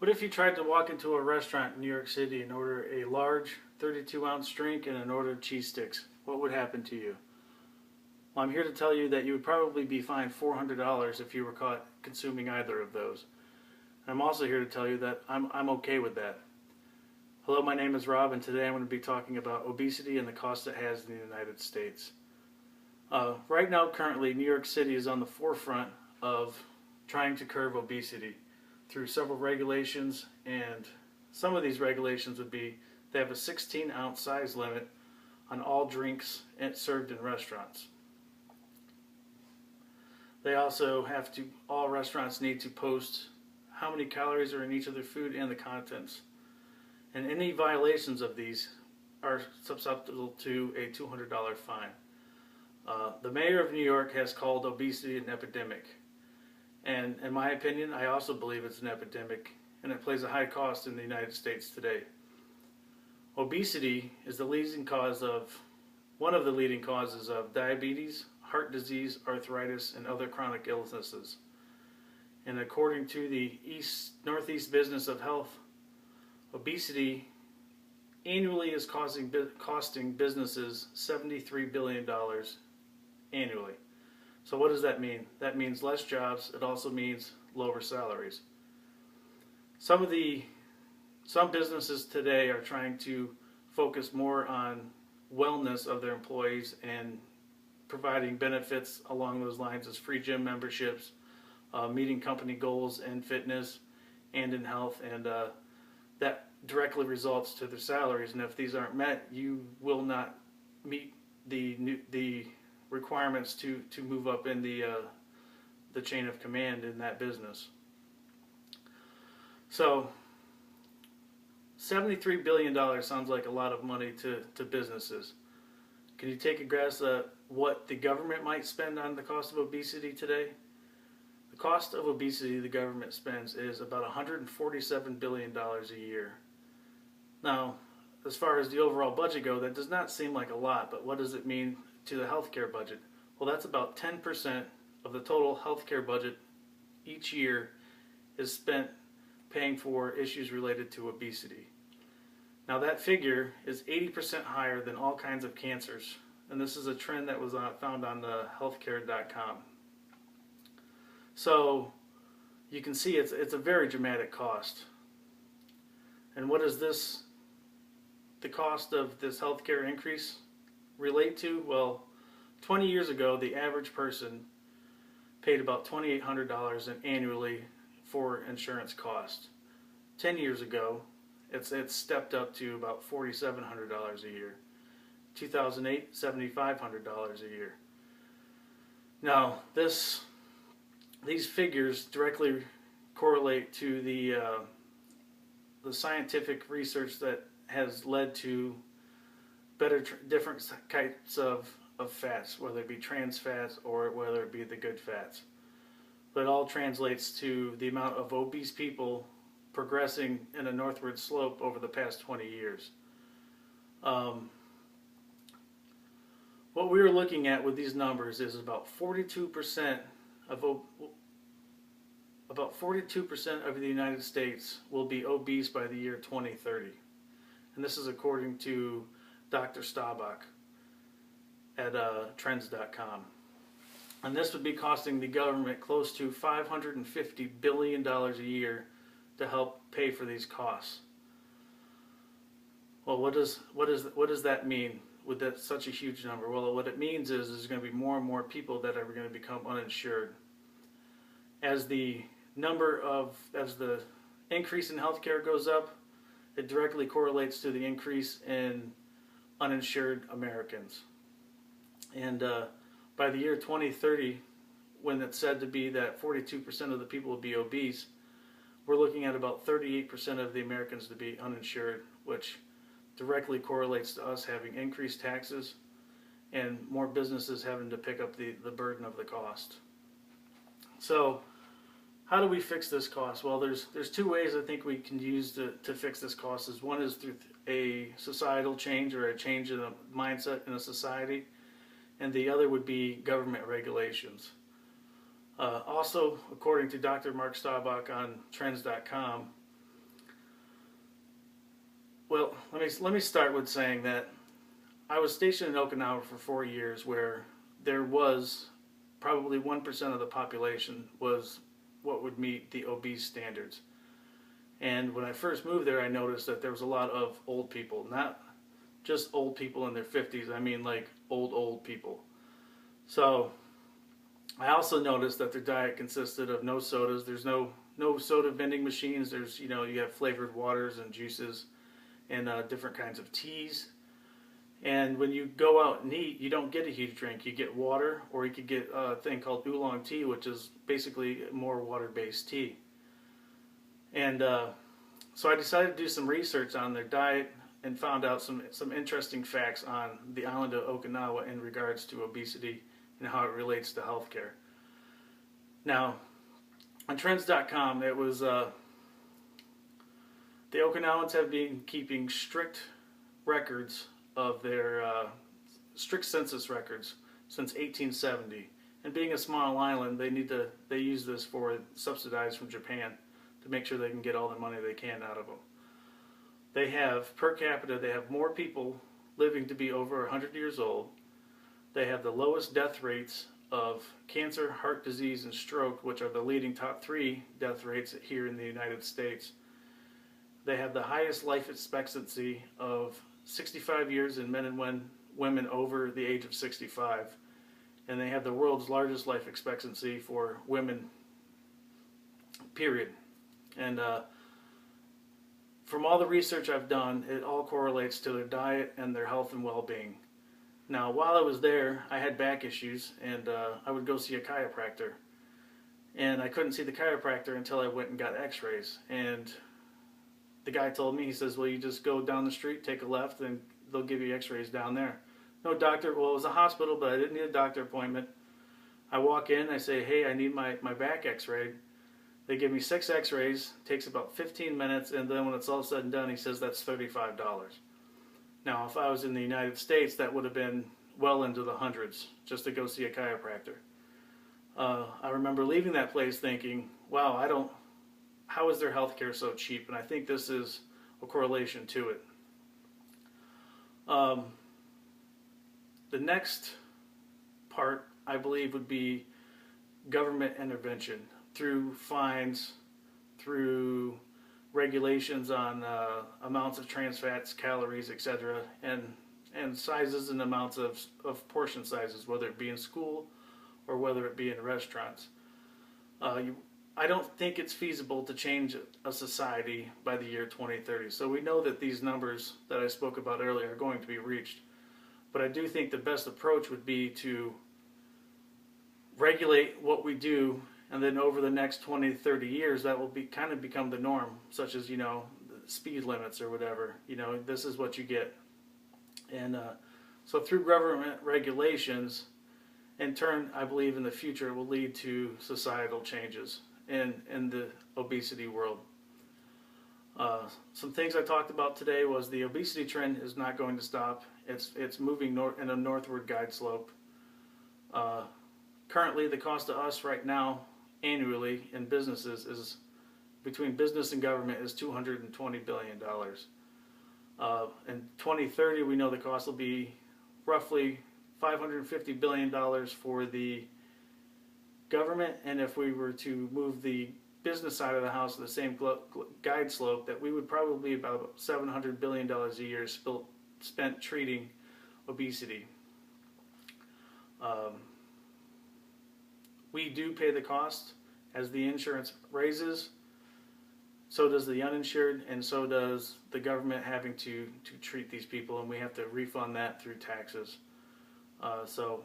What if you tried to walk into a restaurant in New York City and order a large 32-ounce drink and an order of cheese sticks? What would happen to you? Well, I'm here to tell you that you would probably be fined $400 if you were caught consuming either of those. I'm also here to tell you that I'm okay with that. Hello, my name is Rob, and today I'm going to be talking about obesity and the cost it has in the United States. Right now, currently, New York City is on the forefront of trying to curb obesity through several regulations, and some of these regulations would be they have a 16-ounce size limit on all drinks served in restaurants. They also have to, all restaurants need to post how many calories are in each of their food and the contents. And any violations of these are susceptible to a $200 fine. The mayor of New York has called obesity an epidemic. And in my opinion, I also believe it's an epidemic, and it plays a high cost in the United States today. Obesity is one of the leading causes of diabetes, heart disease, arthritis, and other chronic illnesses. And according to the Northeast Business of Health, obesity annually is costing businesses $73 billion annually. So what does that mean? That means less jobs. It also means lower salaries. Some businesses today are trying to focus more on wellness of their employees and providing benefits along those lines as free gym memberships, meeting company goals in fitness and in health, and that directly results to their salaries. And if these aren't met, you will not meet the requirements to move up in the chain of command in that business. So $73 billion sounds like a lot of money to businesses. Can you take a guess at what the government might spend on the cost of obesity today? The cost of obesity the government spends is about $147 billion a year. Now, as far as the overall budget goes, that does not seem like a lot, but what does it mean to the healthcare budget? Well, that's about 10% of the total healthcare budget each year is spent paying for issues related to obesity. Now, that figure is 80% higher than all kinds of cancers, and this is a trend that was found on healthcare.com. So you can see it's a very dramatic cost. And what does the cost of this healthcare increase relate to? Well, 20 years ago, the average person paid about $2,800 annually for insurance costs. 10 years ago, it's stepped up to about $4,700 a year. 2008, $7,500 a year. Now, these figures directly correlate to the scientific research that has led to different types of fats, whether it be trans fats or whether it be the good fats. But it all translates to the amount of obese people progressing in a northward slope over the past 20 years. What we are looking at with these numbers is about 42% of the United States will be obese by the year 2030. And this is according to Dr. Staubach at Trends.com. And this would be costing the government close to $550 billion a year to help pay for these costs. Well, what does that mean with that such a huge number? Well, what it means is there's going to be more and more people that are going to become uninsured. As the increase in healthcare goes up, it directly correlates to the increase in uninsured Americans. And by the year 2030, when it's said to be that 42% of the people will be obese, we're looking at about 38% of the Americans to be uninsured, which directly correlates to us having increased taxes and more businesses having to pick up the burden of the cost. So how do we fix this cost? Well, there's two ways I think we can use to fix this cost. One is through a societal change or a change in the mindset in a society, and the other would be government regulations. Also, according to Dr. Mark Staubach on Trends.com, Well, let me start with saying that I was stationed in Okinawa for 4 years, where there was probably 1% of the population was what would meet the obese standards. And when I first moved there, I noticed that there was a lot of old people, not just old people in their 50s. I mean, like old people. So I also noticed that their diet consisted of no sodas. There's no soda vending machines. There's, you have flavored waters and juices and different kinds of teas. And when you go out and eat, you don't get a heated drink. You get water, or you could get a thing called oolong tea, which is basically more water-based tea. And so I decided to do some research on their diet and found out some interesting facts on the island of Okinawa in regards to obesity and how it relates to healthcare. Now, on Trends.com, it was the Okinawans have been keeping strict records of their strict census records since 1870. And being a small island, they use this for subsidized from Japan to make sure they can get all the money they can out of them. They have, per capita, they have more people living to be over 100 years old. They have the lowest death rates of cancer, heart disease, and stroke, which are the leading top 3 death rates here in the United States. They have the highest life expectancy of 65 years in men and women over the age of 65. And they have the world's largest life expectancy for women, period. And from all the research I've done, it all correlates to their diet and their health and well-being. Now, while I was there, I had back issues, and I would go see a chiropractor. And I couldn't see the chiropractor until I went and got x-rays. And the guy told me, he says, well, you just go down the street, take a left, and they'll give you x-rays down there. No doctor, well, it was a hospital, but I didn't need a doctor appointment. I walk in, I say, hey, I need my back x-rayed. They give me 6 x-rays, takes about 15 minutes, and then when it's all said and done, he says that's $35. Now, if I was in the United States, that would have been well into the hundreds just to go see a chiropractor. I remember leaving that place thinking, wow, how is their healthcare so cheap? And I think this is a correlation to it. The next part, I believe, would be government intervention through fines, through regulations on amounts of trans fats, calories, etc., and sizes and amounts of portion sizes, whether it be in school or whether it be in restaurants. I don't think it's feasible to change a society by the year 2030. So we know that these numbers that I spoke about earlier are going to be reached. But I do think the best approach would be to regulate what we do, and then over the next 20 to 30 years, that will kind of become the norm, such as, speed limits or whatever. This is what you get. And so through government regulations, in turn, I believe in the future it will lead to societal changes in the obesity world. Some things I talked about today was the obesity trend is not going to stop. It's moving in a northward guide slope. Currently, the cost to us right now, annually, in businesses is, between business and government, is $220 billion. In 2030, we know the cost will be roughly $550 billion for the government, and if we were to move the business side of the house to the same guide slope, that we would probably be about $700 billion a year spent treating obesity. We do pay the cost. As the insurance raises, so does the uninsured, and so does the government having to treat these people, and we have to refund that through taxes. So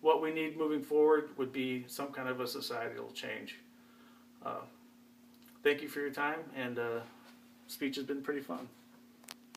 what we need moving forward would be some kind of a societal change. Thank you for your time, and speech has been pretty fun.